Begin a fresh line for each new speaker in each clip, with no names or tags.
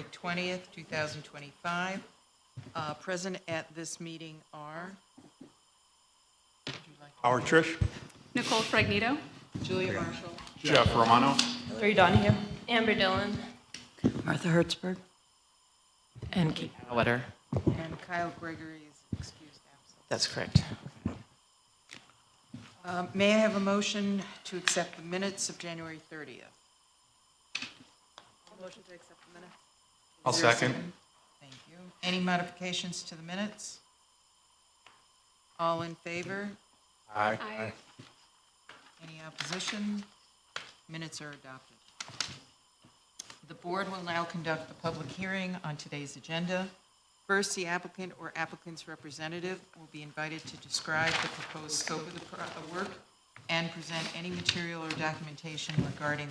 20th, 2025. Present at this meeting are
Howard Trish.
Nicole Fragnito.
Julia Marshall,
Jeff Romano.
Hillary Donahue.
Amber Dillon.
Martha Hertzberg. And Kate Wetter.
and Kyle Gregory is excused absent.
That's correct.
May I have a motion to accept the minutes of January 30th? Motion to accept the minutes.
I'll
Is there a
second.
Thank you. Any modifications to the minutes? All in favor?
Aye.
Aye.
Any opposition? Minutes are adopted. The board will now conduct the public hearing on today's agenda. First, the applicant or applicant's representative will be invited to describe the proposed scope of the work and present any material or documentation regarding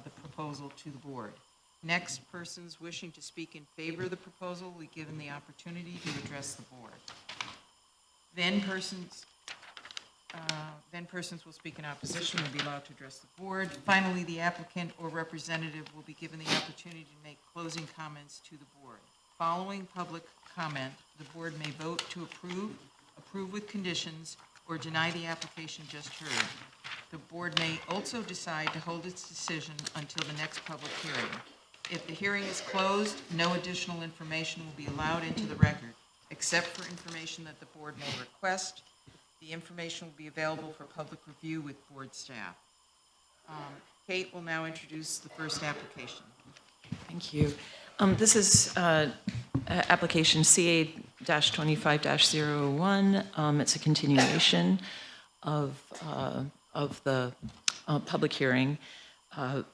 the proposal to the board. Next, persons wishing to speak in favor of the proposal will be given the opportunity to address the board. Then persons will speak in opposition will be allowed to address the board. Finally, the applicant or representative will be given the opportunity to make closing comments to the board. Following public comment, the board may vote to approve with conditions, or deny the application just heard. The board may also decide to hold its decision until the next public hearing. If the hearing is closed, no additional information will be allowed into the record, except for information that the board may request. The information will be available for public review with board staff. Kate will now introduce the first application.
Thank you. This is application CA-25-01. It's a continuation of the public hearing.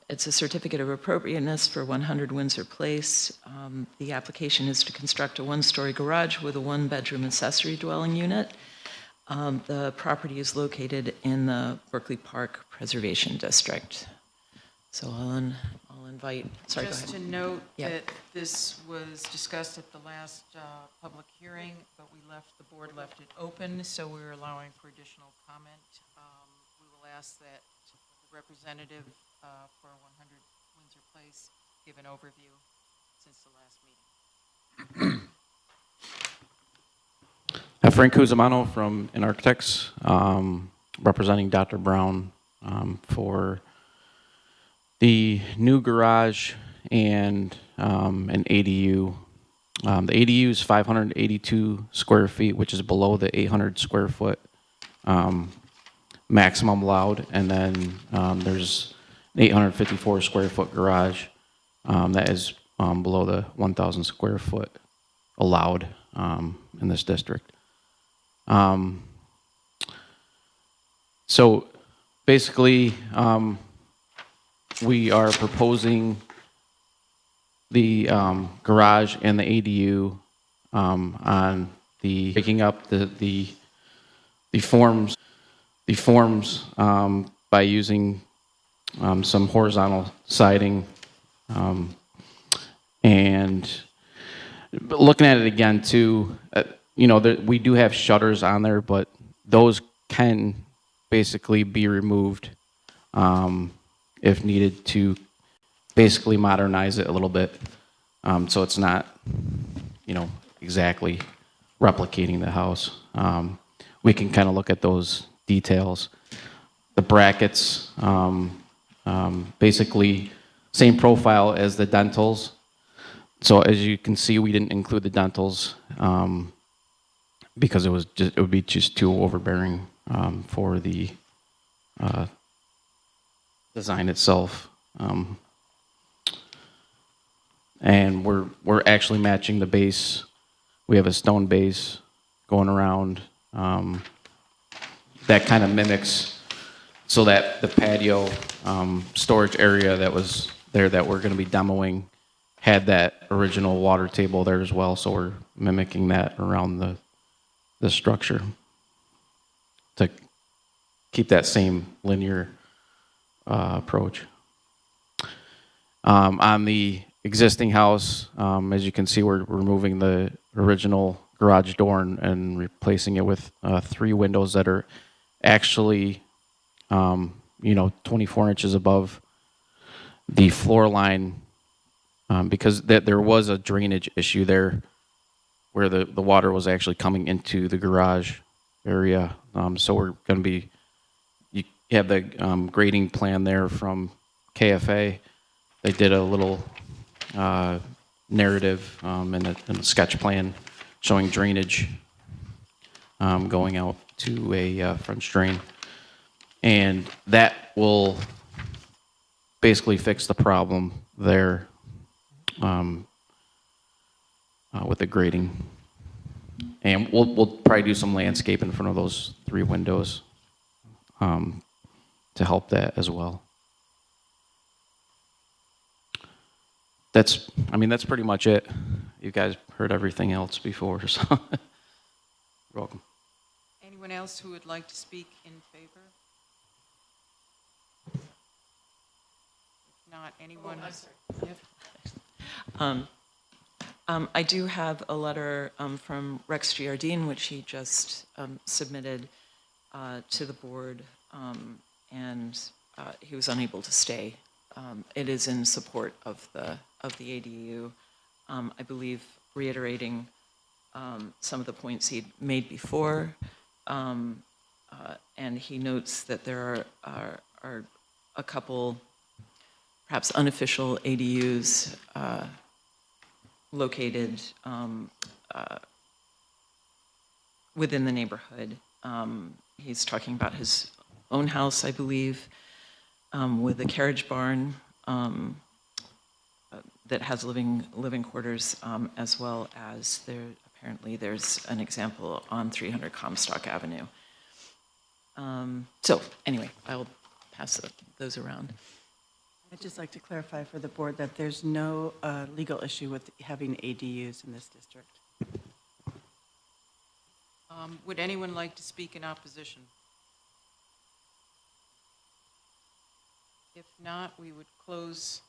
It's a certificate of appropriateness for 100 Windsor Place. The application is to construct a one-story garage with a one-bedroom accessory dwelling unit. The property is located in the Berkeley Park Preservation District. So I'll invite, sorry, go ahead.
Just to note
Yeah.
that this was discussed at the last public hearing, but the board left it open, so we're allowing for additional comment. We will ask that the representative for 100 Windsor Place give an overview since the last meeting.
Frank Cusimano from In Architects, representing Dr. Brown for the new garage and an ADU. The ADU is 582 square feet, which is below the 800 square foot maximum allowed. And then there's an 854 square foot garage that is below the 1,000 square foot allowed in this district. So basically, we are proposing the garage and the ADU on the breaking up the forms by using some horizontal siding, and looking at it again too. We do have shutters on there, but those can basically be removed if needed to basically modernize it a little bit. So it's not, exactly replicating the house. We can kind of look at those details. The brackets, basically same profile as the dentals. So as you can see, we didn't include the dentals because it would be just too overbearing for the design itself. And we're actually matching the base. We have a stone base going around that kind of mimics, so that the patio storage area that was there that we're going to be demoing had that original water table there as well. So we're mimicking that around the structure to keep that same linear approach. On the existing house, as you can see, we're removing the original garage door and replacing it with 3 windows that are actually 24 inches above the floor line because there was a drainage issue there where the water was actually coming into the garage area. So we're going to be, you have the grading plan there from KFA. They did a little narrative and a sketch plan showing drainage going out to a French drain. And that will basically fix the problem there with the grading. And we'll probably do some landscape in front of those 3 windows to help that as well. That's pretty much it. You guys heard everything else before, so you're welcome.
Anyone else who would like to speak in favor? If not, anyone? Yep.
I do have a letter from Rex Giardine, which he just submitted to the board, and he was unable to stay. It is in support of the ADU, I believe reiterating some of the points he'd made before, and he notes that there are a couple perhaps unofficial ADUs located within the neighborhood. He's talking about his own house, I believe, with a carriage barn that has living quarters, as well as apparently there's an example on 300 Comstock Avenue. So anyway, I'll pass those around.
I'd just like to clarify for the board that there's no legal issue with having ADUs in this district.
Would anyone like to speak in opposition? If not, we would close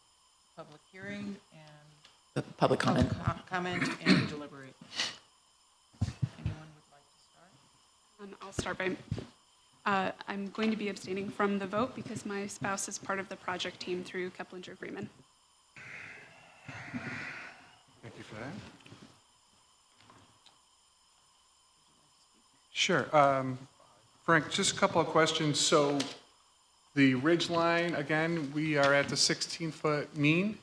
public hearing and
The public comment.
comment and deliberate. Anyone would like to start?
I'll start by, I'm going to be abstaining from the vote because my spouse is part of the project team through Keplinger Freeman.
Thank you for that. Sure. Frank, just a couple of questions. So the ridge line, again, we are at the 16-foot mean.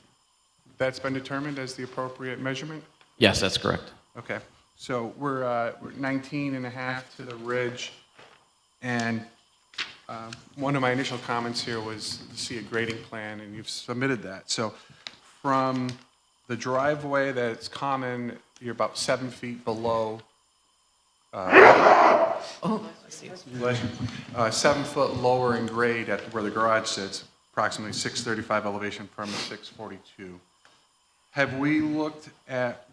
That's been determined as the appropriate measurement?
Yes, that's correct.
Okay. So we're 19 and a half to the ridge. And one of my initial comments here was to see a grading plan, and you've submitted that. So from the driveway that's common, you're about 7 feet below. 7 foot lower in grade at where the garage sits, approximately 635 elevation from the 642. Have we looked at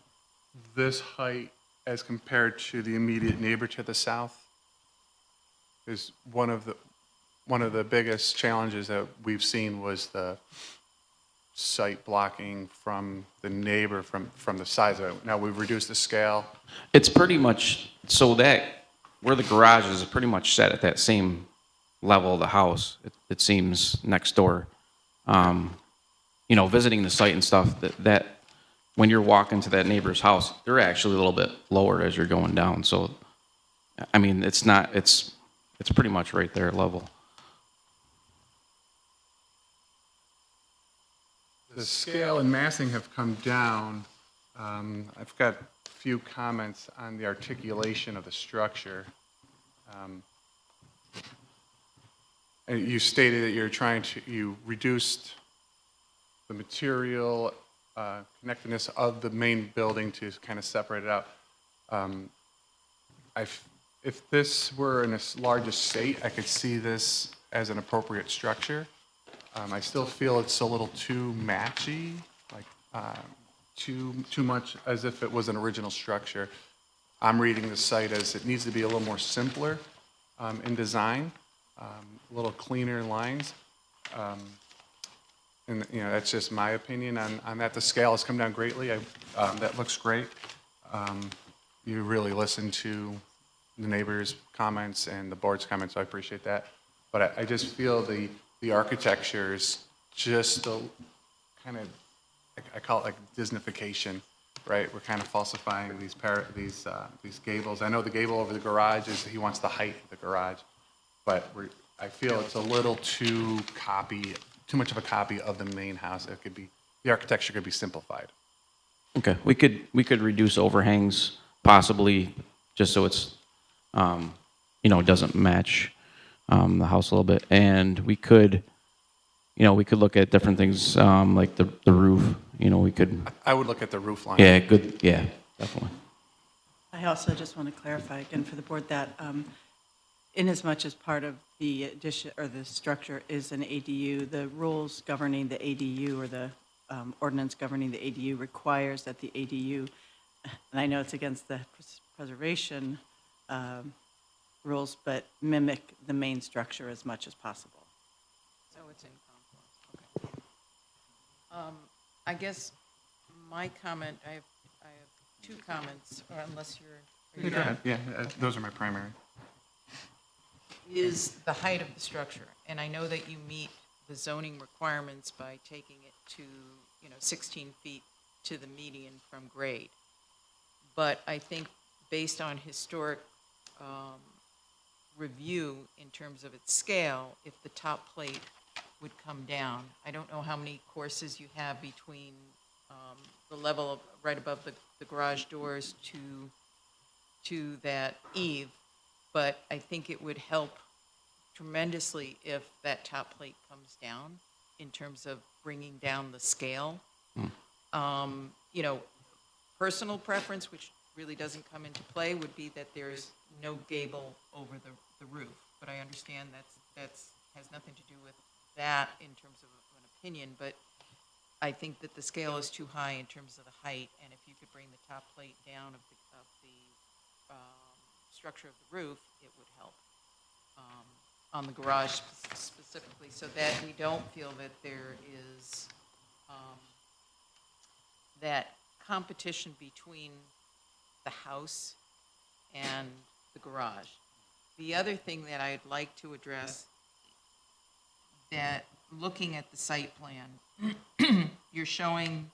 this height as compared to the immediate neighbor to the south? Is one of the biggest challenges that we've seen was the site blocking from the neighbor from the size of it. Now we've reduced the scale.
It's pretty much, so that, where the garage is pretty much set at that same level of the house, it seems, next door. You know, visiting the site and stuff, that when you're walking to that neighbor's house, they're actually a little bit lower as you're going down. So, I mean, it's pretty much right there level.
The scale and massing have come down. I've got a few comments on the articulation of the structure. And you stated that you reduced the material connectedness of the main building to kind of separate it out. If this were in a large estate, I could see this as an appropriate structure. I still feel it's a little too matchy, like too much as if it was an original structure. I'm reading the site as it needs to be a little more simpler in design, a little cleaner lines. And you know, that's just my opinion on that. The scale has come down greatly. That looks great. You really listened to the neighbors' comments and the board's comments, so I appreciate that. But I just feel the architecture is just kind of I call it like Disneyfication, right? We're kind of falsifying these gables. I know the gable over the garage is, he wants the height of the garage, but I feel it's a little too much of a copy of the main house. The architecture could be simplified.
Okay, we could reduce overhangs possibly, just so it's, doesn't match the house a little bit. And we could look at different things, like the roof, we could,
I would look at the roof line.
yeah, good, yeah, definitely.
I also just want to clarify again for the board that inasmuch as part of the addition or the structure is an ADU, the rules governing the ADU or the ordinance governing the ADU requires that the ADU, and I know it's against the preservation rules, but mimic the main structure as much as possible.
So it's in conflict, okay. I guess my comment, I have two comments, or unless are you
Go
done?
ahead. Yeah, those are my primary.
Is the height of the structure. And I know that you meet the zoning requirements by taking it to, 16 feet to the median from grade. But I think based on historic review in terms of its scale, if the top plate would come down, I don't know how many courses you have between the level of right above the garage doors to that eave, but I think it would help tremendously if that top plate comes down in terms of bringing down the scale. Personal preference, which really doesn't come into play, would be that there's no gable over the roof. But I understand that's has nothing to do with that in terms of an opinion, but I think that the scale is too high in terms of the height, and if you could bring the top plate down of the structure of the roof, it would help on the garage specifically, so that we don't feel that there is that competition between the house and the garage. The other thing that I'd like to address, that looking at the site plan, you're showing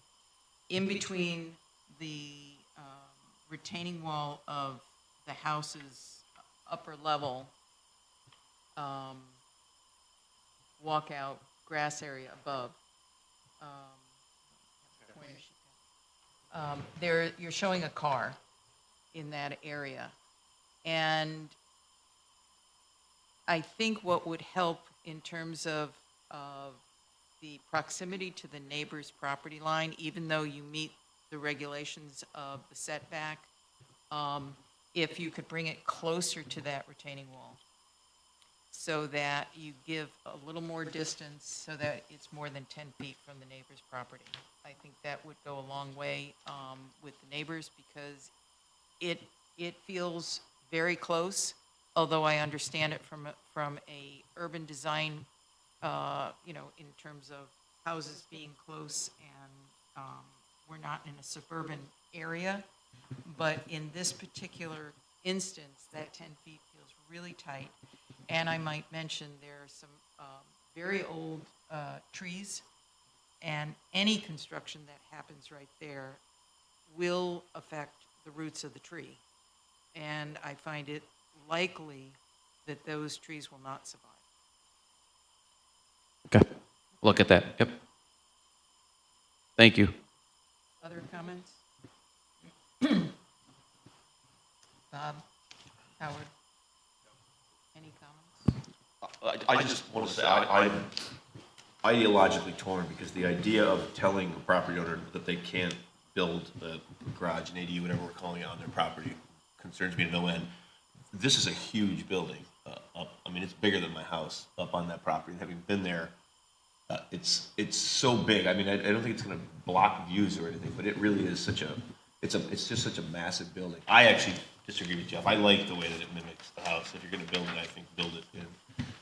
in between the retaining wall of the house's upper level walkout grass area above. You're showing a car in that area. And I think what would help in terms of the proximity to the neighbor's property line, even though you meet the regulations of the setback, if you could bring it closer to that retaining wall so that you give a little more distance so that it's more than 10 feet from the neighbor's property. I think that would go a long way with the neighbors because it feels very close, although I understand it from a urban design, in terms of houses being close and we're not in a suburban area. But in this particular instance, that 10 feet feels really tight. And I might mention there are some very old trees, and any construction that happens right there will affect the roots of the tree. And I find it likely that those trees will not survive.
Okay, look at that, yep. Thank you.
Other comments? Bob, Howard, any comments?
I just want to say, I'm ideologically torn because the idea of telling a property owner that they can't build a garage, an ADU, whatever we're calling it, on their property concerns me to no end. This is a huge building it's bigger than my house up on that property. Having been there, it's so big. I don't think it's going to block views or anything, but it really is it's just such a massive building. I actually disagree with Jeff. I like the way that it mimics the house. If you're going to build it, I think build it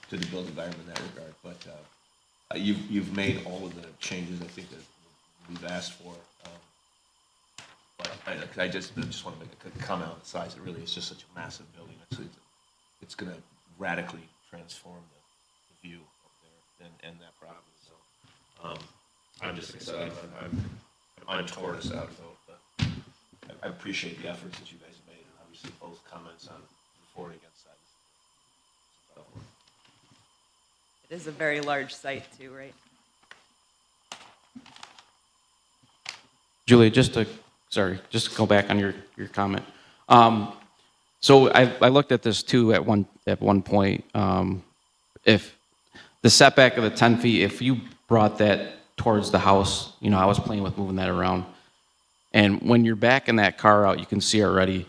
to the built environment in that regard. But you've made all of the changes I think that we've asked for. But I just want to make a comment on the size. It really is just such a massive building. It's going to radically transform the view up there and that property. So I'm just excited. I'm torn us out, though, but I appreciate the efforts that you guys have made, and obviously both comments on the for and against side. It's a tough one.
It is a very large site too, right?
Julia, just to go back on your comment. So I looked at this too at one point. If the setback of the 10 feet, if you brought that towards the house, I was playing with moving that around. And when you're backing that car out, you can see already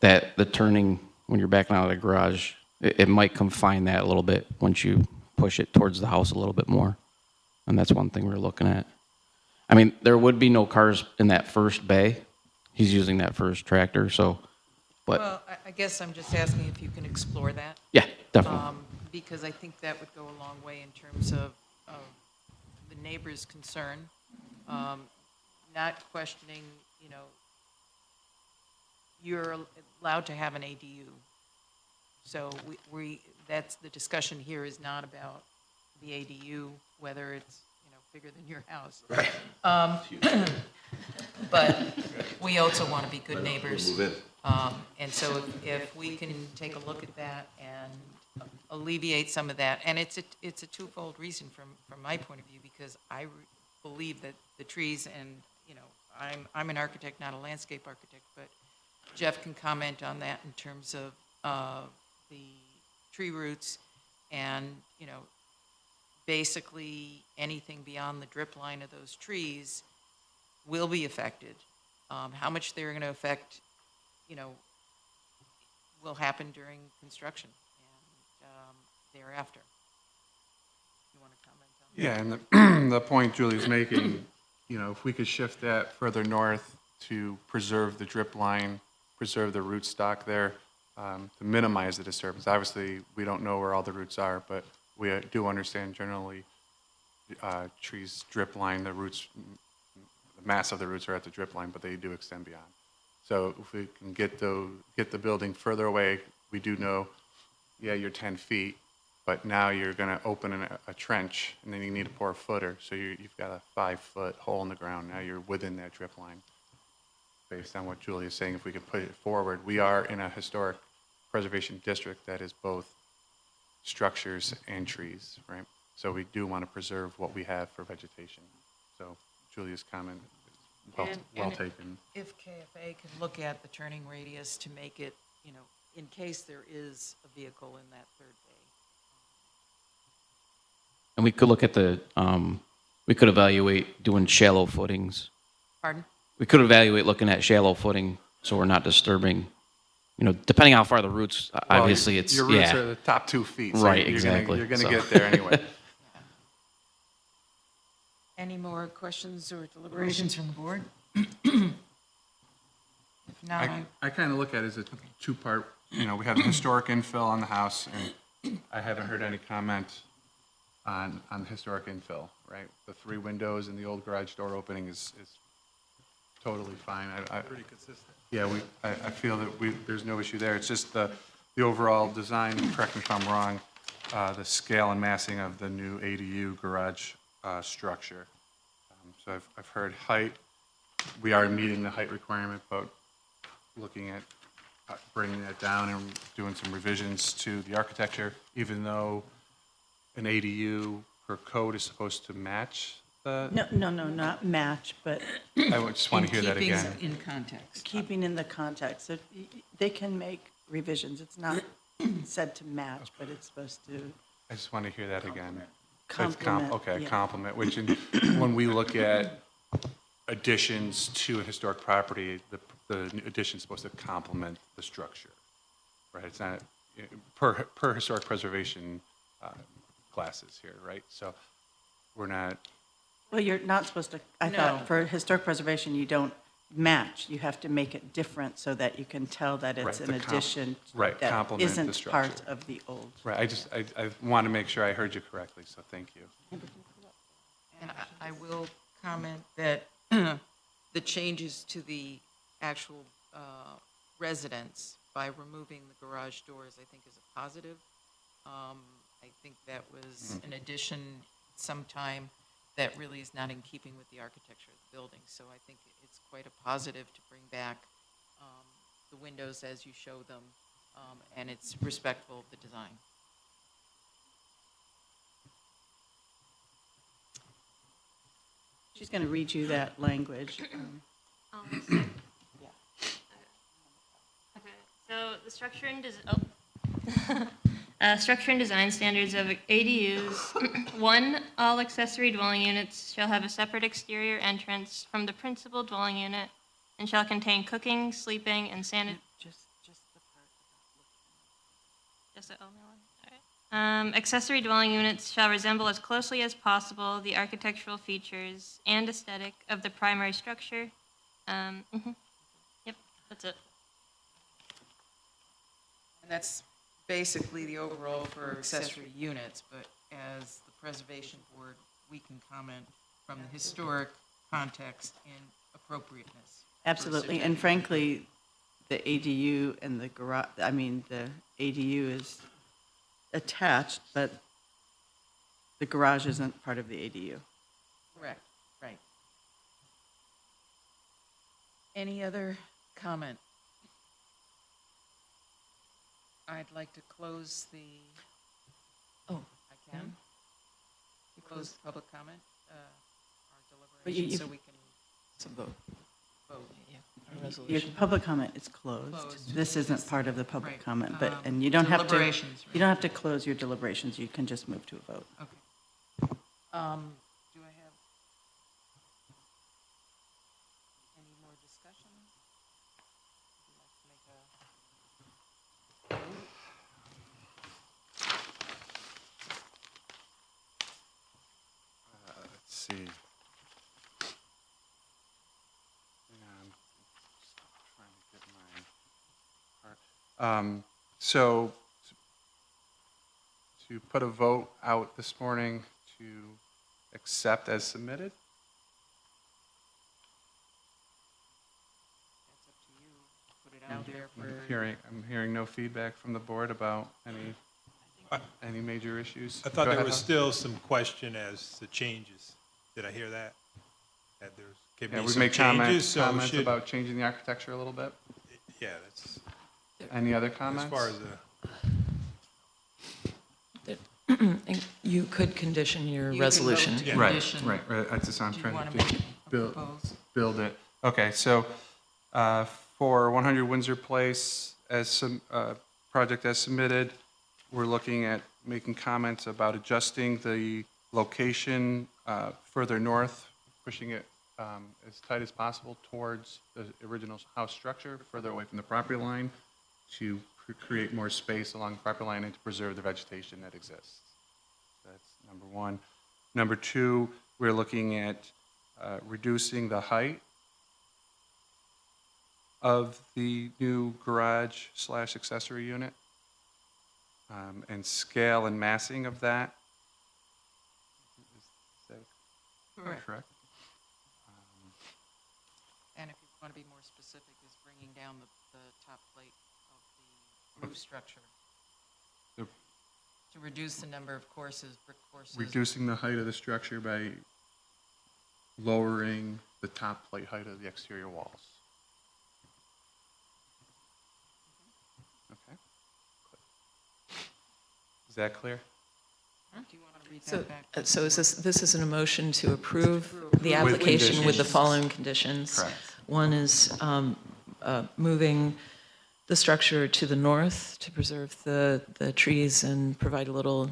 that the turning, when you're backing out of the garage, it might confine that a little bit once you push it towards the house a little bit more. And that's one thing we're looking at. I mean, there would be no cars in that first bay. He's using that first tractor, so, but,
Well, I guess I'm just asking if you can explore that.
yeah, definitely.
Because I think that would go a long way in terms of the neighbor's concern, not questioning, you're allowed to have an ADU. So that's, the discussion here is not about the ADU, whether it's, bigger than your house. But we also want to be good neighbors.
Move in.
And so if we can take a look at that and alleviate some of that, and it's a twofold reason from my point of view, because I believe that the trees, and, I'm an architect, not a landscape architect, but Jeff can comment on that in terms of the tree roots and, basically anything beyond the drip line of those trees will be affected. How much they're going to affect, will happen during construction and thereafter. You want to comment on that?
Yeah, and the point Julie's making, if we could shift that further north to preserve the drip line, preserve the root stock there, to minimize the disturbance. Obviously, we don't know where all the roots are, but we do understand generally trees drip line, the roots, the mass of the roots are at the drip line, but they do extend beyond. So if we can get the building further away, we do know, yeah, you're 10 feet, but now you're going to open a trench, and then you need to pour a footer. So you've got a 5-foot hole in the ground. Now you're within that drip line. Based on what Julie is saying, if we could put it forward, we are in a historic preservation district that is both structures and trees, right? So we do want to preserve what we have for vegetation. So Julia's comment is well taken.
If KFA can look at the turning radius to make it, in case there is a vehicle in that third bay.
And we could look at we could evaluate doing shallow footings.
Pardon?
We could evaluate looking at shallow footing, so we're not disturbing, depending how far the roots, obviously it's,
Your roots are the top 2 feet. So
Right,
you're
exactly.
You're going to
So.
get there anyway.
Any more questions or deliberations from the board? If not,
I kind of look at it as a two-part, we have the historic infill on the house, and I haven't heard any comment on historic infill, right? The 3 windows and the old garage door opening is totally fine. Pretty consistent. Yeah, I feel that there's no issue there. It's just the overall design, correct me if I'm wrong, the scale and massing of the new ADU garage structure. So I've heard height. We are meeting the height requirement, but looking at bringing that down and doing some revisions to the architecture, even though an ADU per code is supposed to match the.
No, not match, but
I just want to hear that again.
in context.
keeping in the context. So they can make revisions. It's not said to match, but it's supposed to
I just want to hear that again.
complement.
Okay,
yeah.
complement, which when we look at additions to a historic property, the addition's supposed to complement the structure, right? It's not, per historic preservation classes here, right? So we're not,
Well, you're not supposed to, I
No.
thought, for historic preservation, you don't match. You have to make it different so that you can tell that it's
Right,
an addition
right,
that
complement the
isn't
structure.
part of the old.
right, I want to make sure I heard you correctly, so thank you.
And I will comment that the changes to the actual residence by removing the garage doors, I think, is a positive. I think that was an addition sometime that really is not in keeping with the architecture of the building. So I think it's quite a positive to bring back the windows as you show them, and it's respectful of the design.
She's going to read you that language.
Okay, so the structure and structure and design standards of ADUs. 1, all accessory dwelling units shall have a separate exterior entrance from the principal dwelling unit and shall contain cooking, sleeping, and
Just the part
Just the only one? All right. Accessory dwelling units shall resemble as closely as possible the architectural features and aesthetic of the primary structure. Yep, that's it.
And that's basically the overall for accessory units, but as the Preservation Board, we can comment from the historic context and appropriateness.
Absolutely, and frankly, the ADU and the garage, I mean, the ADU is attached, but the garage isn't part of the ADU.
Correct, right. Any other comment? I'd like to close the,
Oh,
I can? Close the public comment, our
But you-
deliberation, so we can
it's a vote.
vote.
A
Your
resolution.
public comment is closed.
Closed.
This isn't part of the public
Right,
comment, but, and you don't have to,
deliberations, right.
you don't have to close your deliberations, you can just move to a vote.
Okay. Do I have any more discussion? Would you like to make a vote?
Let's see. Hang on. Just trying to get my part. So to put a vote out this morning to accept as submitted?
That's up to you. Put it out there
I'm hearing no feedback from the board about any major issues.
I thought
Go
there
ahead,
was
Howard.
still some question as to changes. Did I hear that? That there's, could
Yeah,
be
we
some
made
changes, so
comments
should,
about changing the architecture a little bit.
yeah, that's,
Any other
as
comments?
far as the,
You could condition your
You can
resolution.
vote to
Right,
condition.
right, that's just, I'm
Do you
trying
want
to
to make a
build,
propose?
build it. Okay, so for 100 Windsor Place, project as submitted, we're looking at making comments about adjusting the location further north, pushing it as tight as possible towards the original house structure, further away from the property line, to create more space along the property line and to preserve the vegetation that exists. That's number one. Number two, we're looking at reducing the height of the new garage/accessory unit and scale and massing of that. Is that correct?
And if you want to be more specific, is bringing down the top plate of the roof structure.
The-
To reduce the number of courses, brick courses.
Reducing the height of the structure by lowering the top plate height of the exterior walls. Okay. Is that clear?
Do you want to read
So,
that back?
so is this is an emotion to approve the
With
application with the
conditions.
following conditions?
Correct.
One is moving the structure to the north to preserve the trees and provide a little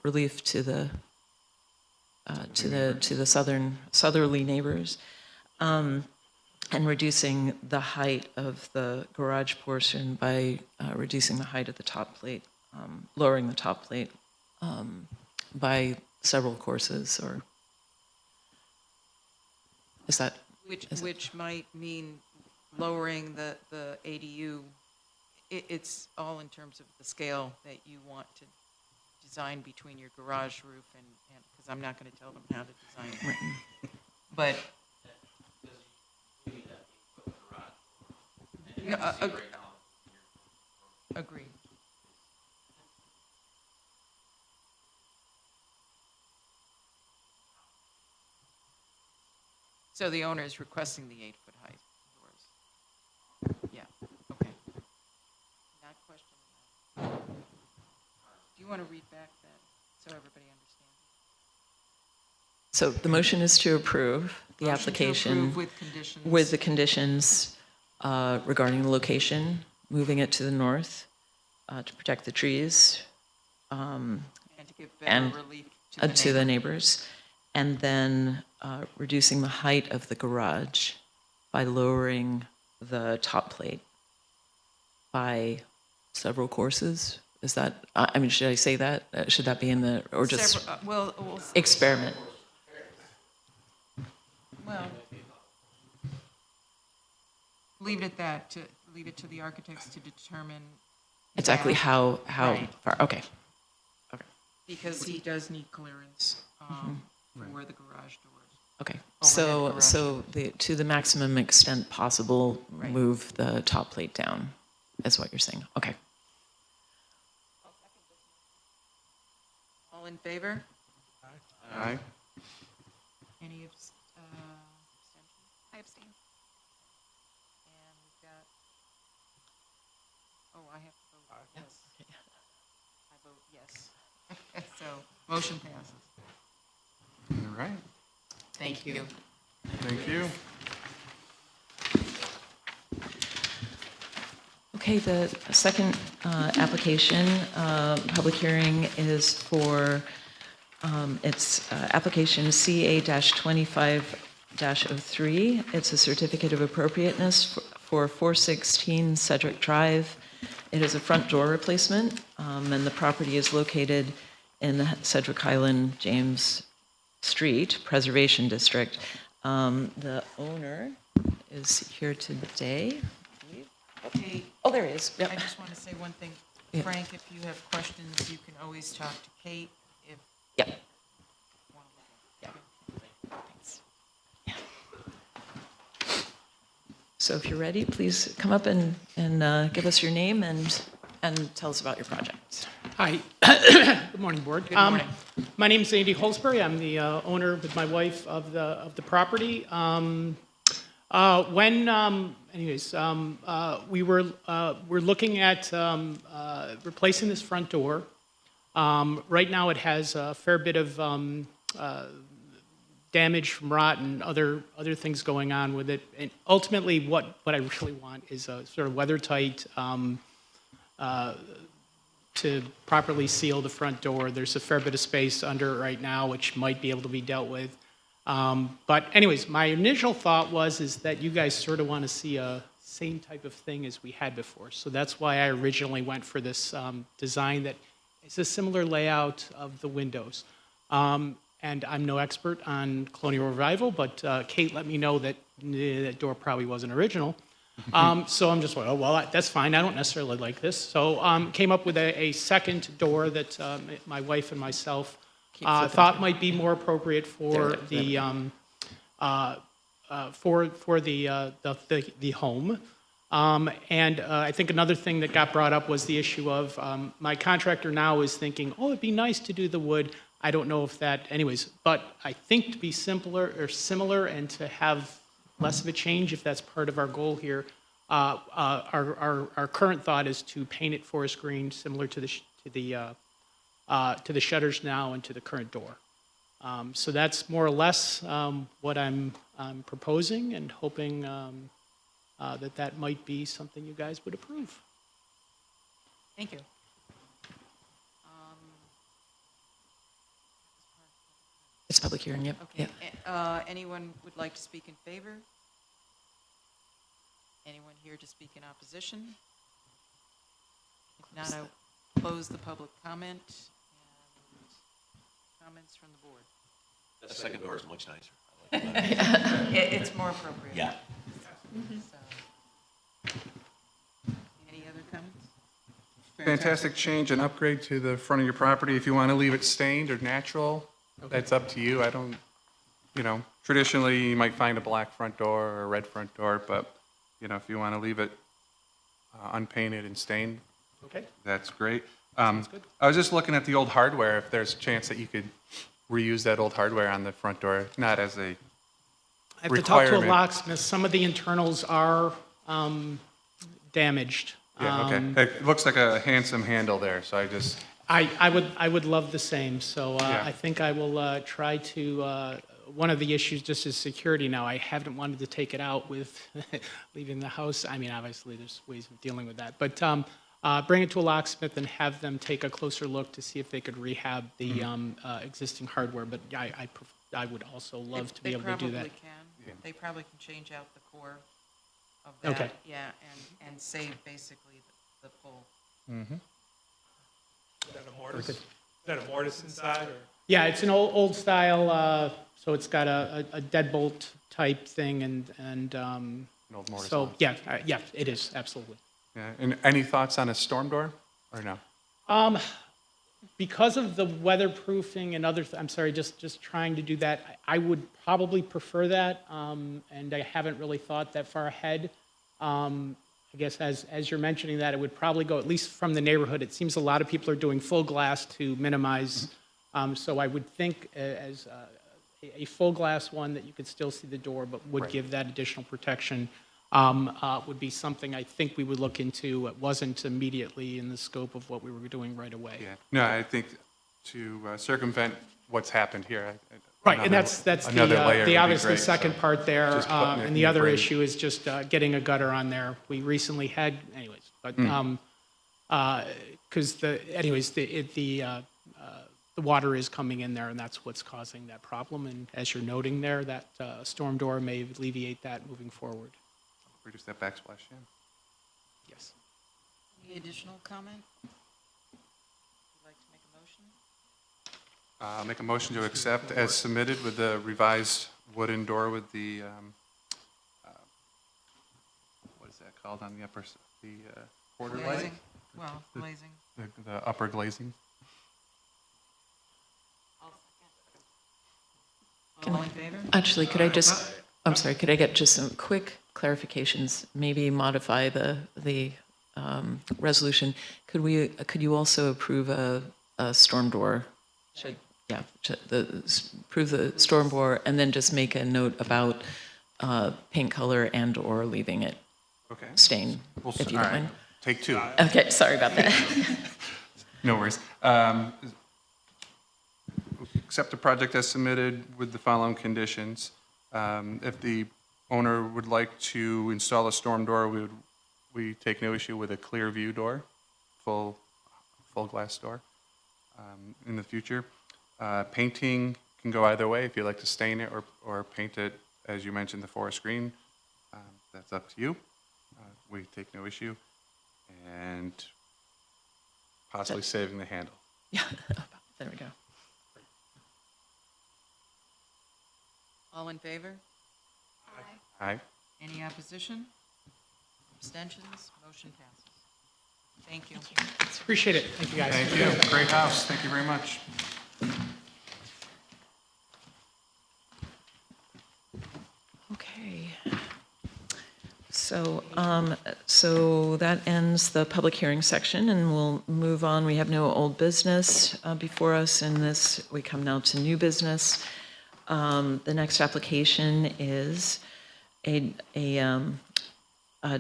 relief to the southerly neighbors, and reducing the height of the garage portion by reducing the height of the top plate, lowering the top plate by several courses, or is that?
Which might mean lowering the ADU. It's all in terms of the scale that you want to design between your garage roof and, because I'm not going to tell them how to design it. But. Yeah, agreed. So the owner is requesting the 8-foot height doors? Yeah, okay. Not questioning that. Do you want to read back that, so everybody understands?
So the motion is to approve the
Motion to
application
approve with conditions.
with the conditions regarding the location, moving it to the north to protect the trees
And to give better
and
relief
to the neighbors, and then reducing the height of the garage by lowering the top plate by several courses. Is that, I mean, should I say that? Should that be in the, or just
Several- well,
experiment?
well, leave it at that, leave it to the architects to determine.
Exactly
that,
how
Right.
far, okay.
Because he does need clearance for the garage doors.
Okay,
Overhead
so to the maximum extent possible,
Right.
move the top plate down, is what you're saying. Okay.
All in favor?
Aye.
Any abstentions?
I abstain.
And we've got, oh, I have to vote yes. I vote yes. So, motion passes.
All right.
Thank you.
Thank you.
Okay, the second application, public hearing is for, it's application CA-25-03. It's a certificate of appropriateness for 416 Cedric Drive. It is a front door replacement, and the property is located in the Cedric Highland James Street Preservation District. The owner is here today.
Okay,
Oh, there he is. Yep.
I just want to say one thing.
Yeah.
Frank, if you have questions, you can always talk to Kate if
Yep.
you want to look at it. Thanks.
So if you're ready, please come up and give us your name and tell us about your project.
Hi. Good morning, Board.
Good morning.
My name is Andy Holsbury. I'm the owner with my wife of the property. We're looking at replacing this front door. Right now, it has a fair bit of damage from rot and other things going on with it. And ultimately, what I really want is a sort of weather-tight to properly seal the front door. There's a fair bit of space under it right now, which might be able to be dealt with. But anyways, my initial thought is that you guys sort of want to see a same type of thing as we had before. So that's why I originally went for this design that is a similar layout of the windows. And I'm no expert on colonial revival, but Kate let me know that that door probably wasn't original. So I'm just like, oh, well, that's fine. I don't necessarily like this. So came up with a second door that my wife and myself thought might be more appropriate for the home. And I think another thing that got brought up was the issue of my contractor now is thinking, oh, it'd be nice to do the wood. I don't know if that, anyways, but I think to be simpler or similar and to have less of a change, if that's part of our goal here, our current thought is to paint it forest green, similar to the shutters now and to the current door. So that's more or less what I'm proposing and hoping that might be something you guys would approve.
Thank you.
It's public hearing, yep.
Okay,
Yep.
anyone would like to speak in favor? Anyone here to speak in opposition? If not, I'll close the public comment and comments from the board.
The second door is much nicer. I like it.
It's more appropriate.
Yeah.
So, any other comments?
Fantastic change and upgrade to the front of your property. If you want to leave it stained or natural, that's up to you. I don't, traditionally you might find a black front door or a red front door, but, if you want to leave it unpainted and stained,
Okay.
that's great.
good.
I was just looking at the old hardware, if there's a chance that you could reuse that old hardware on the front door, not as a
I have to talk to a
requirement.
locksmith. Some of the internals are damaged.
Yeah, okay. It looks like a handsome handle there, so
I would love the same, so
Yeah.
I think I will try to, one of the issues just is security now. I haven't wanted to take it out with leaving the house. I mean, obviously, there's ways of dealing with that. But bring it to a locksmith and have them take a closer look to see if they could rehab the existing hardware. But I would also love to be able to do that.
They probably can. They probably can change out the core of that.
Okay.
Yeah, and save basically the full.
Is that a mortise? Is that a mortise inside, or?
Yeah, it's an old style, so it's got a deadbolt type thing and
An old mortise
so,
on.
yeah, it is, absolutely.
Yeah. And any thoughts on a storm door, or no?
Because of the weatherproofing and other, I'm sorry, just trying to do that, I would probably prefer that, and I haven't really thought that far ahead. I guess as you're mentioning that, it would probably go, at least from the neighborhood, it seems a lot of people are doing full glass to minimize, so I would think as a full glass one that you could still see the door, but would give that additional protection, would be something I think we would look into. It wasn't immediately in the scope of what we were doing right away.
Yeah. No, I think to circumvent what's happened here.
Right, and that's
another layer would be
the obviously
great,
second
so
part there,
just putting it in
and the
the
other
frame.
issue is just getting a gutter on there. We recently had, anyways, but because the water is coming in there, and that's what's causing that problem. And as you're noting there, that storm door may alleviate that moving forward.
Reduce that backsplash, yeah.
Yes.
Any additional comment? Would you like to make a motion?
I'll make a motion to accept as submitted with the revised wooden door with the, what is that called on the upper, quarter light?
Glazing? Well, glazing.
The upper glazing.
All in favor?
Actually, could I just, I'm sorry, could I get just some quick clarifications? Maybe modify the resolution. Could you also approve a storm door? Approve the storm door and then just make a note about paint color and/or leaving it
Okay.
stain,
Well,
if you
all
don't
right.
mind.
Take two.
Okay, sorry about that.
No worries. Accept the project as submitted with the following conditions. If the owner would like to install a storm door, we take no issue with a clear view door, full glass door in the future. Painting can go either way. If you like to stain it or paint it, as you mentioned, the forest green, that's up to you. We take no issue. And possibly saving the handle.
Yeah, there we go.
All in favor?
Aye.
Any opposition? Abstentions? Motion passes. Thank you.
Appreciate it. Thank you, guys.
Thank you. Great house. Thank you very much.
Okay. So that ends the public hearing section, and we'll move on. We have no old business before us in this. We come now to new business. The next application is a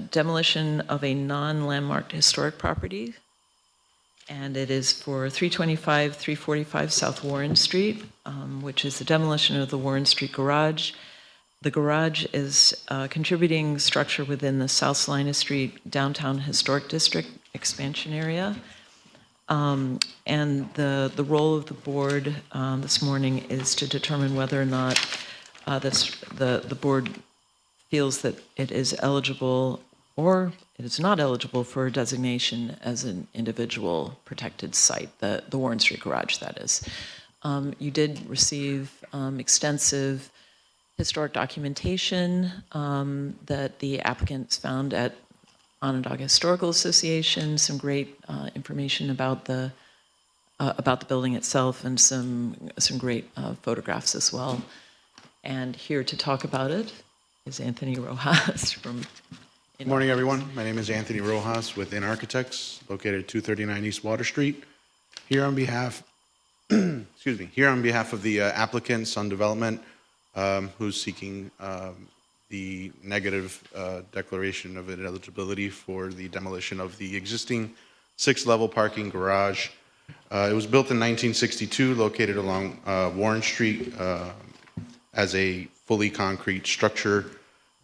demolition of a non-landmarked historic property, and it is for 325, 345 South Warren Street, which is the demolition of the Warren Street garage. The garage is a contributing structure within the South Salina Street Downtown Historic District expansion area. And the role of the board this morning is to determine whether or not the board feels that it is eligible or it is not eligible for designation as an individual protected site, the Warren Street garage, that is. You did receive extensive historic documentation that the applicants found at Onondaga Historical Association, some great information about the building itself, and some great photographs as well. And here to talk about it is Anthony Rojas from.
Good morning, everyone. My name is Anthony Rojas with In Architects, located at 239 East Water Street. Here on behalf, excuse me, here on behalf of the applicant, Sun Development, who's seeking the negative declaration of ineligibility for the demolition of the existing 6-level parking garage. It was built in 1962, located along Warren Street as a fully concrete structure,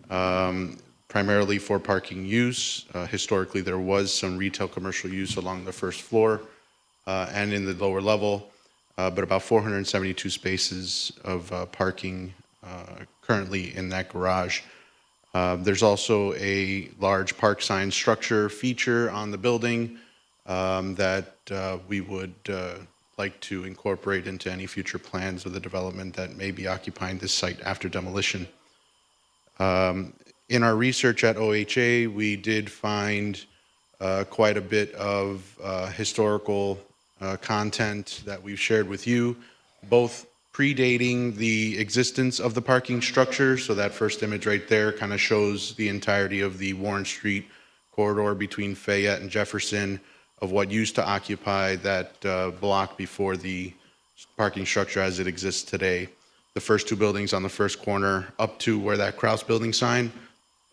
primarily for parking use. Historically, there was some retail commercial use along the first floor and in the lower level, but about 472 spaces of parking currently in that garage. There's also a large park sign structure feature on the building that we would like to incorporate into any future plans of the development that may be occupying this site after demolition. In our research at OHA, we did find quite a bit of historical content that we've shared with you, both predating the existence of the parking structure. So that first image right there kind of shows the entirety of the Warren Street corridor between Fayette and Jefferson of what used to occupy that block before the parking structure as it exists today. The first 2 buildings on the first corner up to where that Kraus building sign,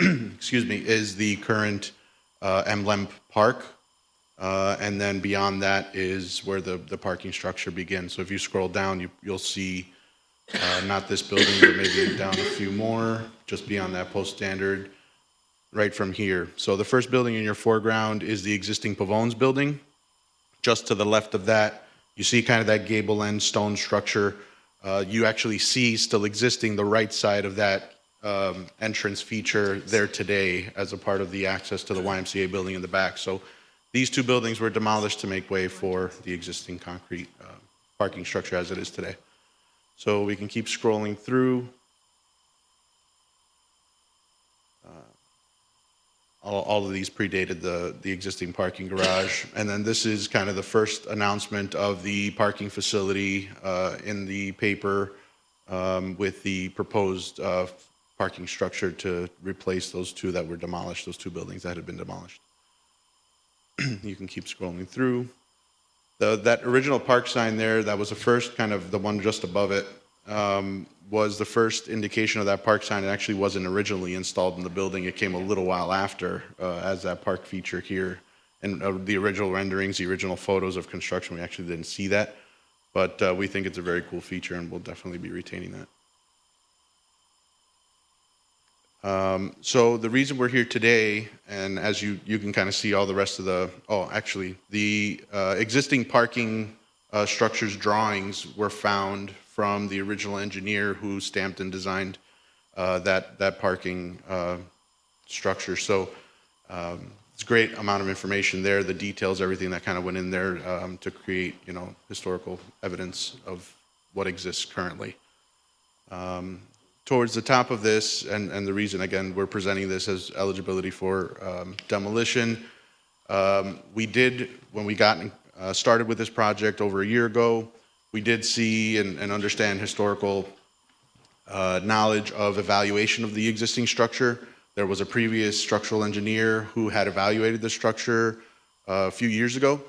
excuse me, is the current Emblem Park. And then beyond that is where the parking structure begins. So if you scroll down, you'll see not this building, but maybe down a few more, just beyond that post standard, right from here. So the first building in your foreground is the existing Pavone's building. Just to the left of that, you see kind of that gable end stone structure. You actually see still existing the right side of that entrance feature there today as a part of the access to the YMCA building in the back. So these 2 buildings were demolished to make way for the existing concrete parking structure as it is today. So we can keep scrolling through. All of these predated the existing parking garage. And then this is kind of the first announcement of the parking facility in the paper with the proposed parking structure to replace those 2 that were demolished, those 2 buildings that had been demolished. You can keep scrolling through. That original park sign there, that was the first, kind of the one just above it, was the first indication of that park sign. It actually wasn't originally installed in the building. It came a little while after as that park feature here. And the original renderings, the original photos of construction, we actually didn't see that. But we think it's a very cool feature and we'll definitely be retaining that. So the reason we're here today, and as you can kind of see all the rest of the, the existing parking structures drawings were found from the original engineer who stamped and designed that parking structure. So it's a great amount of information there, the details, everything that kind of went in there to create, historical evidence of what exists currently. Towards the top of this, and the reason, again, we're presenting this as eligibility for demolition, we did, when we got started with this project over a year ago, we did see and understand historical knowledge of evaluation of the existing structure. There was a previous structural engineer who had evaluated the structure a few years ago.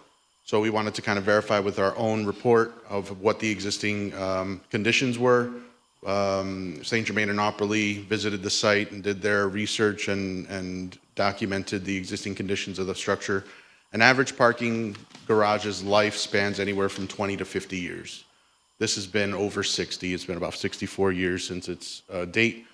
So we wanted to kind of verify with our own report of what the existing conditions were. St. Germain and Opperly visited the site and did their research and documented the existing conditions of the structure. An average parking garage's life spans anywhere from 20 to 50 years. This has been over 60. It's been about 64 years since its date,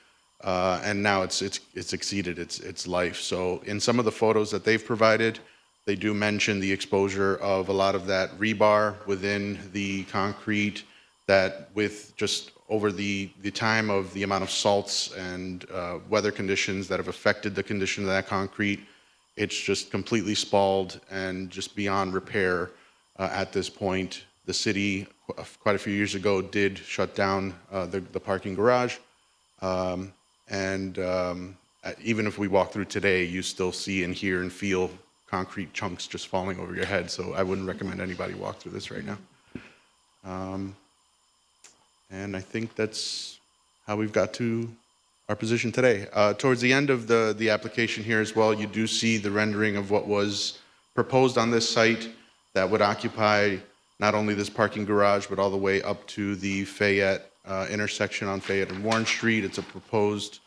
and now it's exceeded its life. So in some of the photos that they've provided, they do mention the exposure of a lot of that rebar within the concrete that with just over the time of the amount of salts and weather conditions that have affected the condition of that concrete, it's just completely spalled and just beyond repair at this point. The city, quite a few years ago, did shut down the parking garage. Even if we walk through today, you still see and hear and feel concrete chunks just falling over your head. So I wouldn't recommend anybody walk through this right now. And I think that's how we've got to our position today. Towards the end of the application here as well, you do see the rendering of what was proposed on this site that would occupy not only this parking garage, but all the way up to the Fayette intersection on Fayette and Warren Street. It's a proposed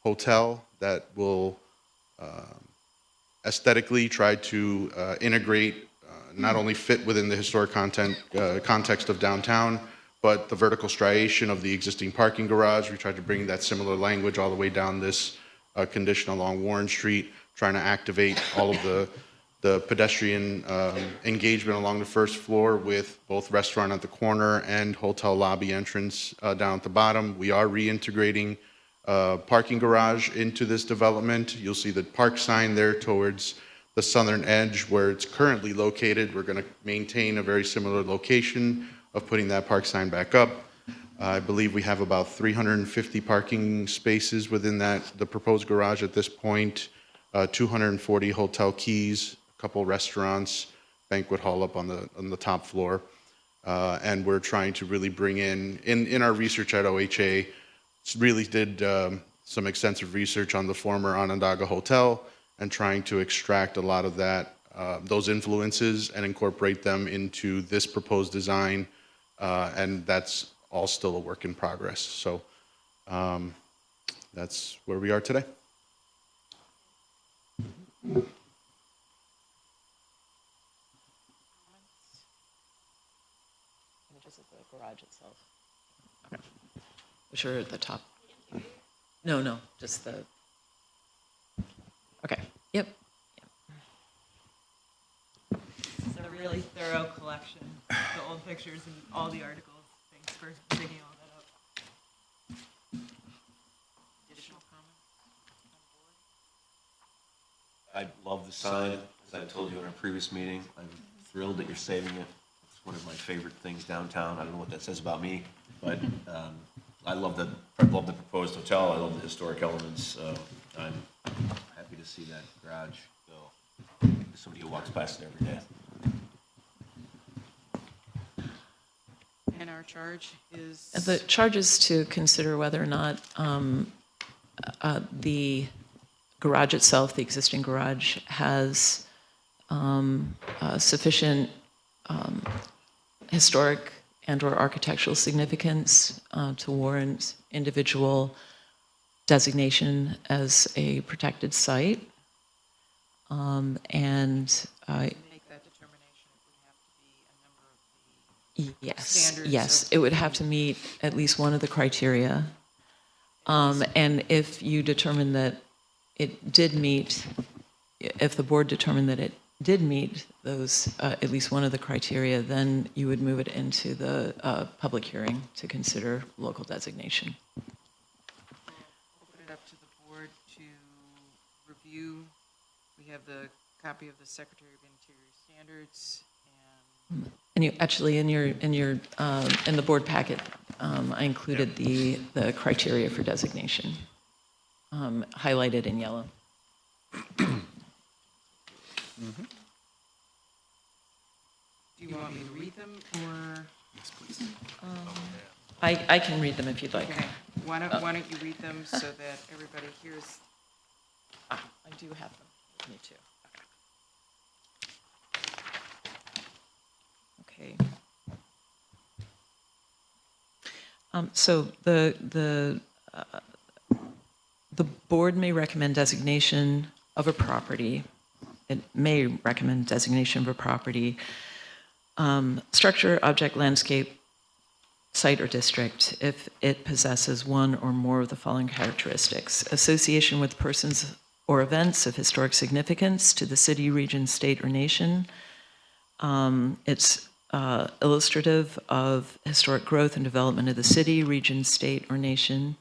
hotel that will aesthetically try to integrate, not only fit within the historic context of downtown, but the vertical striation of the existing parking garage. We tried to bring that similar language all the way down this condition along Warren Street, trying to activate all of the pedestrian engagement along the first floor with both restaurant at the corner and hotel lobby entrance down at the bottom. We are reintegrating parking garage into this development. You'll see the park sign there towards the southern edge where it's currently located. We're going to maintain a very similar location of putting that park sign back up. I believe we have about 350 parking spaces within the proposed garage at this point, 240 hotel keys, a couple restaurants, banquet hall up on the top floor. And we're trying to really bring in our research at OHA, really did some extensive research on the former Onondaga Hotel and trying to extract a lot of those influences and incorporate them into this proposed design. And that's all still a work in progress. So that's where we are today.
Just at the garage itself. Okay. Sure, at the top. No, just the. Okay. Yep.
It's a really thorough collection, the old pictures and all the articles. Thanks for digging all that up.
Additional comments?
I love the sign, as I told you in our previous meeting. I'm thrilled that you're saving it. It's one of my favorite things downtown. I don't know what that says about me, but I love the proposed hotel. I love the historic elements. I'm happy to see that garage go. There's somebody who walks past it every day.
And our charge is?
The charge is to consider whether or not the garage itself, the existing garage, has sufficient historic and/or architectural significance to warrant individual designation as a protected site. And
Make that determination, it would have to be a number of the standards.
yes, it would have to meet at least one of the criteria. And if you determine that it did meet, if the board determined that it did meet those, at least one of the criteria, then you would move it into the public hearing to consider local designation.
Open it up to the board to review. We have the copy of the Secretary of Interior Standards and.
And you actually in the board packet, I included the criteria for designation, highlighted in yellow.
Mm-hmm. Do you want me to read them, or?
Yes, please.
I can read them if you'd like.
Okay, why don't you read them so that everybody hears?
I do have them. Me too. Okay. So the board may recommend designation of a property. It may recommend designation of a property, structure, object, landscape, site, or district if it possesses one or more of the following characteristics: association with persons or events of historic significance to the city, region, state, or nation. It's illustrative of historic growth and development of the city, region, state, or nation.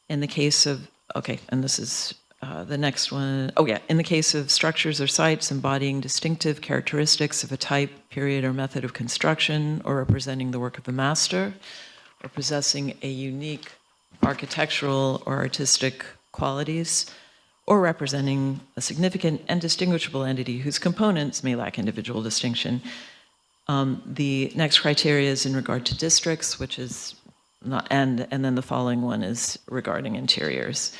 In the case of, okay, and this is the next one. Oh yeah, in the case of structures or sites embodying distinctive characteristics of a type, period, or method of construction, or representing the work of the master, or possessing a unique architectural or artistic qualities, or representing a significant and distinguishable entity whose components may lack individual distinction. The next criteria is in regard to districts, which is not, and then the following one is regarding interiors.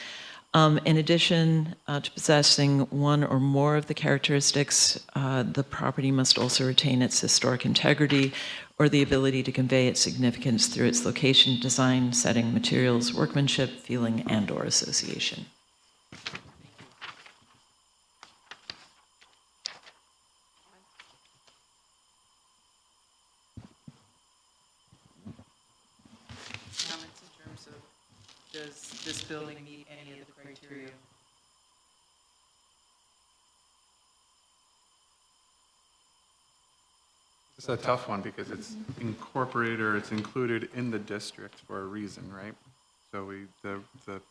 In addition to possessing one or more of the characteristics, the property must also retain its historic integrity or the ability to convey its significance through its location, design, setting, materials, workmanship, feeling, and/or association.
Comments in terms of, does this building meet any of the criteria?
It's a tough one because it's incorporated or it's included in the district for a reason, right? So the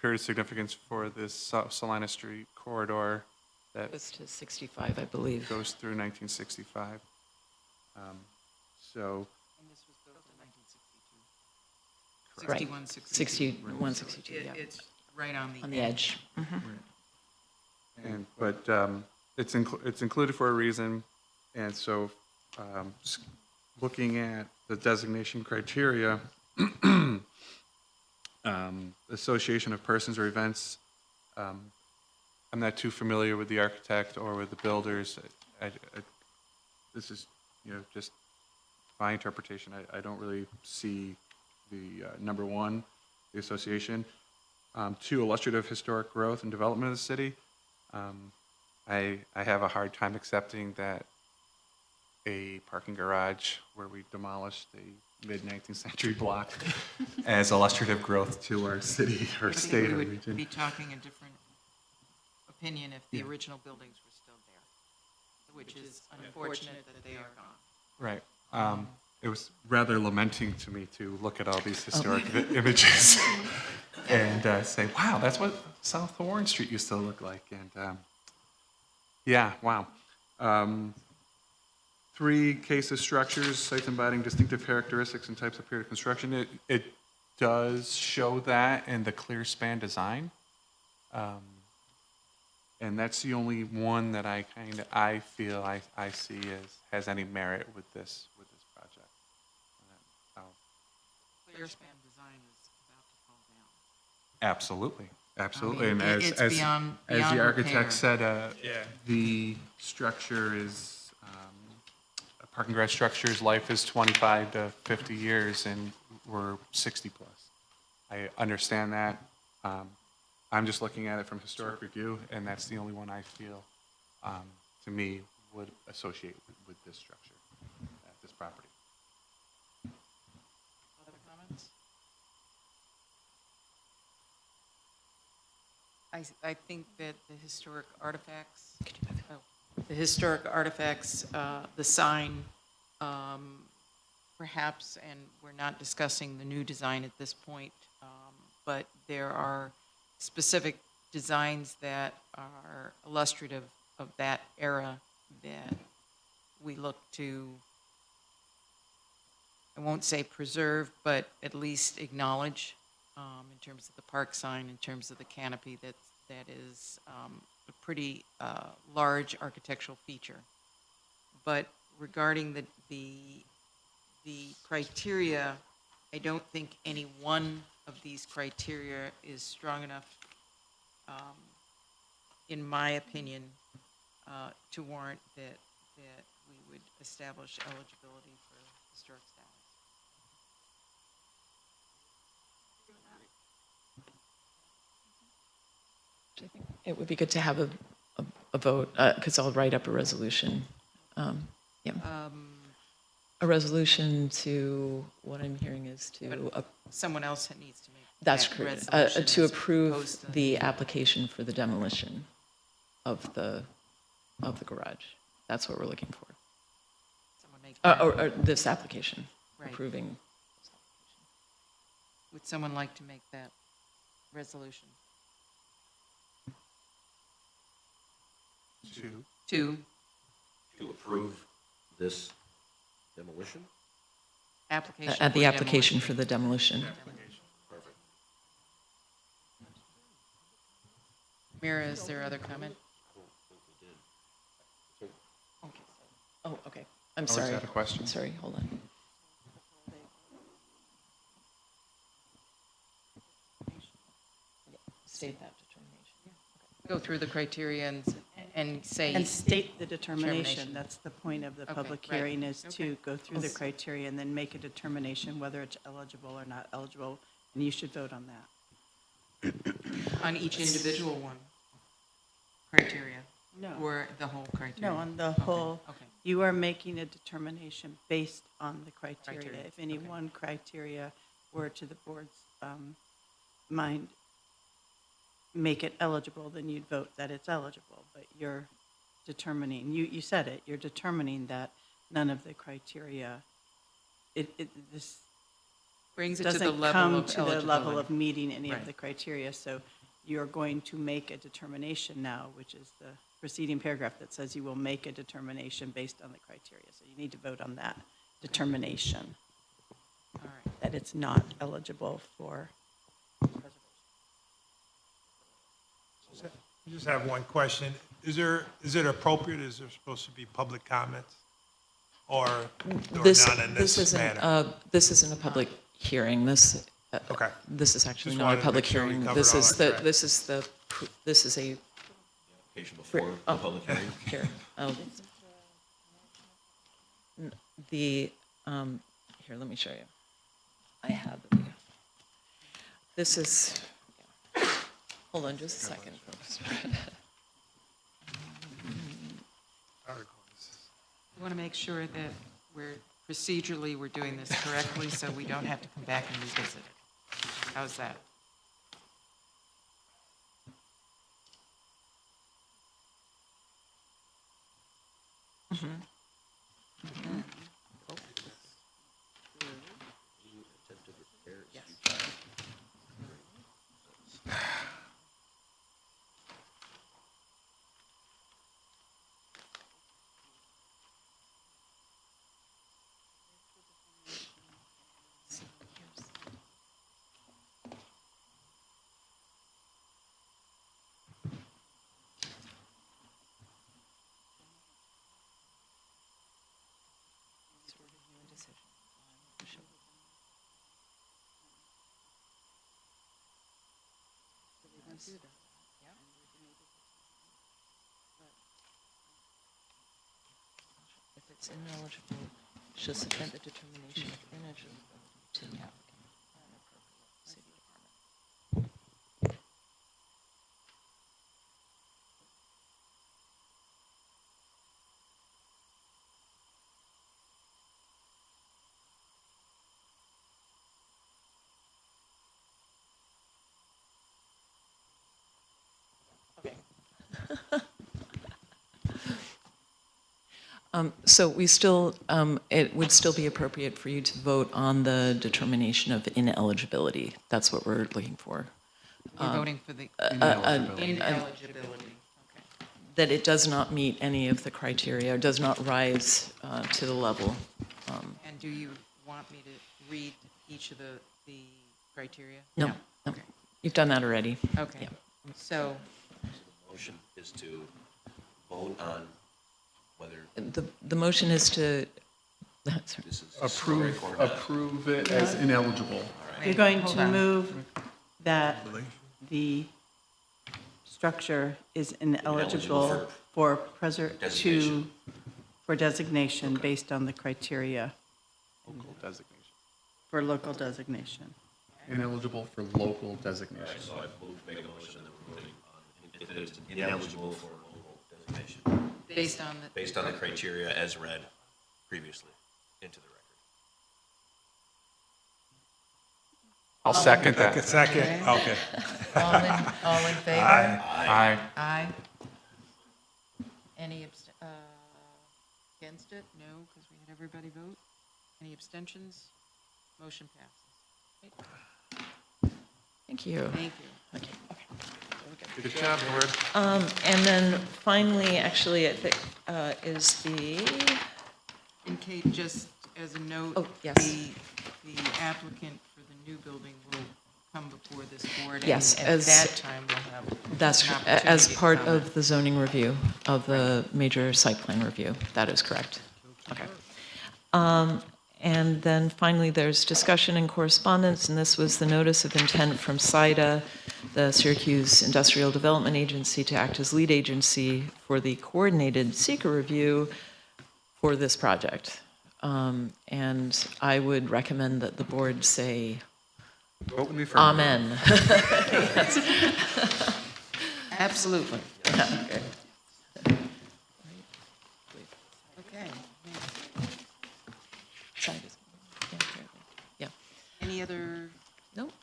period of significance for this Salina Street corridor that
Goes to 65, I believe.
goes through 1965. So,
And this was built in 1962.
Right.
61, 62.
61, 62, yeah.
It's right on
On the edge.
but it's included for a reason, and so looking at the designation criteria, association of persons or events, I'm not too familiar with the architect or with the builders. This is, just my interpretation. I don't really see the number one, the association. Two, illustrative historic growth and development of the city. I have a hard time accepting that a parking garage where we demolished a mid-19th century block as illustrative growth to our city or state or
We would
region.
be talking a different opinion if the original buildings were still there, which is unfortunate that they are gone.
Right. It was rather lamenting to me to look at all these historic images and say, wow, that's what South Warren Street used to look like. And yeah, wow. Three cases, structures, sites embodying distinctive characteristics and types of period of construction. It does show that in the clear span design. And that's the only one that I feel I see has any merit with this project.
Clear span design is about to fall down.
Absolutely, absolutely.
mean,
And
it's
as
beyond
the
repair.
architect said, the structure is, a parking garage structure's life is 25 to 50 years, and we're 60 plus. I understand that. I'm just looking at it from historic review, and that's the only one I feel, to me, would associate with this structure, this property.
Other comments? I think that the historic artifacts, the sign, perhaps, and we're not discussing the new design at this point, but there are specific designs that are illustrative of that era that we look to, I won't say preserve, but at least acknowledge in terms of the park sign, in terms of the canopy that is a pretty large architectural feature. But regarding the criteria, I don't think any one of these criteria is strong enough, in my opinion, to warrant that we would establish eligibility for historic status.
I think it would be good to have a vote, because I'll write up a resolution. Yeah. A resolution to, what I'm hearing is to,
Someone else needs to make
that's
that
correct,
resolution
to
as
approve
opposed to-
the application for the demolition of the garage. That's what we're looking for.
Someone make that.
Or this application,
Right.
approving.
Would someone like to make that resolution? To
To approve this demolition?
application.
At the
for
application
demolition.
for the demolition.
Perfect.
Mira, is there other comment?
Oh, okay. I'm
is
sorry.
that a question?
Sorry, hold on. State that determination.
go through the criteria and say.
And state the determination.
Determination.
That's the point of the
Okay,
public
right.
hearing, is to
Okay.
go through the criteria and then make a determination whether it's eligible or not eligible, and you should vote on that.
On each individual one, criteria?
No.
Or the whole criteria?
No, on the
Okay,
whole,
okay.
you are making a determination based on the criteria.
Criteria,
If any
okay.
one criteria were, to the board's mind, make it eligible, then you'd vote that it's eligible. But you're determining, you said it, you're determining that none of the criteria, this
Brings it to the
doesn't
level
come
of
to the level
eligibility.
of meeting any
Right.
of the criteria. So you're going to make a determination now, which is the preceding paragraph that says you will make a determination based on the criteria. So you need to vote on that determination,
All right.
that it's not eligible for preservation.
I just have one question. Is it appropriate, is there supposed to be public comments? Or not in this manner?
This isn't a public hearing.
Okay.
This is actually
Just
not
wanted
a
to
public
make sure we
hearing.
covered
This
all
is
our
the,
tracks.
this is a,
Application before the public hearing.
here, the, here, let me show you. I have it. This is, hold on just a second, folks.
We want to make sure that procedurally, we're doing this correctly, so we don't have to come back and revisit it. How's that?
If it's ineligible, she'll submit the determination of ineligibility to the applicant and appropriate city department. So we still, it would still be appropriate for you to vote on the determination of ineligibility. That's what we're looking for.
We're voting for the
Ineligibility.
ineligibility. Okay.
That it does not meet any of the criteria, does not rise to the level.
And do you want me to read each of the criteria?
No, no. You've done that already.
Okay.
Yeah.
So,
Motion is to vote on whether
The motion is to, sorry.
this is.
Approve it as ineligible.
You're going
Hold
to
on.
move that the structure is ineligible for
Designation.
for designation based on the criteria
Local designation.
for local designation.
Ineligible for local designation.
So I move, make a motion that we're voting on, if it is ineligible for local designation,
based on the
criteria as read previously into the record.
I'll second that.
Second, okay.
all in favor?
Aye.
Aye. Any against it? No, because we had everybody vote. Any abstentions? Motion passes.
Thank you.
Thank you.
Good job, board.
And then finally, actually, I think, is the,
In case, just as a note.
Oh, yes.
The applicant for the new building will come before this board.
Yes,
And
as-
at that time, we'll have.
that's
an
as
opportunity to
part
comment.
of the zoning review, of the major site plan review. That is correct. Okay. And then finally, there's discussion and correspondence, and this was the notice of intent from SIDA, the Syracuse Industrial Development Agency, to act as lead agency for the coordinated seeker review for this project. And I would recommend that the board say
Vote with me for.
amen. Yes.
Absolutely.
Okay.
Okay.
Side is- Yeah.
Any other
Nope.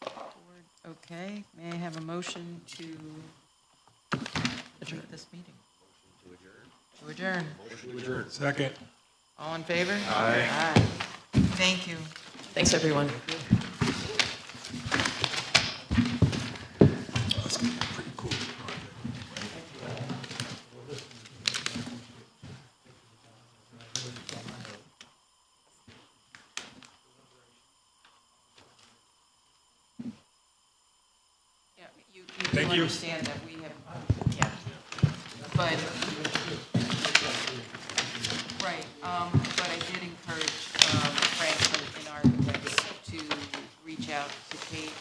board? Okay. May I have a motion to adjourn this meeting? To adjourn.
Second.
All in favor? Aye. Thank you.
Thanks, everyone.
Yeah, you do understand that we have, yeah, but, right, but I did encourage Franklin and architects to reach out to Kate,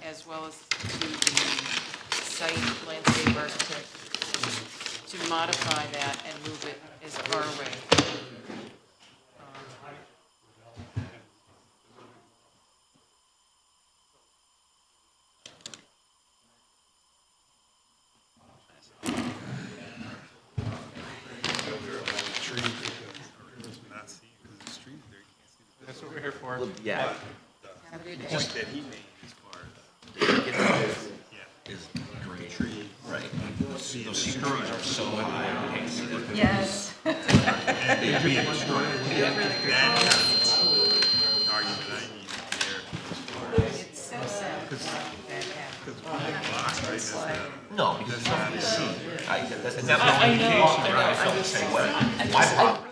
as well as to the site landscape architect, to modify that and move it as far away.
That's what we're here for.
Yeah.
Have a good day.
Just that he made as far is great. Right. Those screws are so high, you can't see them.
Yes.
They're being destroyed. Argument I need there.
It's so sad that happened.
No, because it's not the sea. That's not the indication, right? I felt the same way. My problem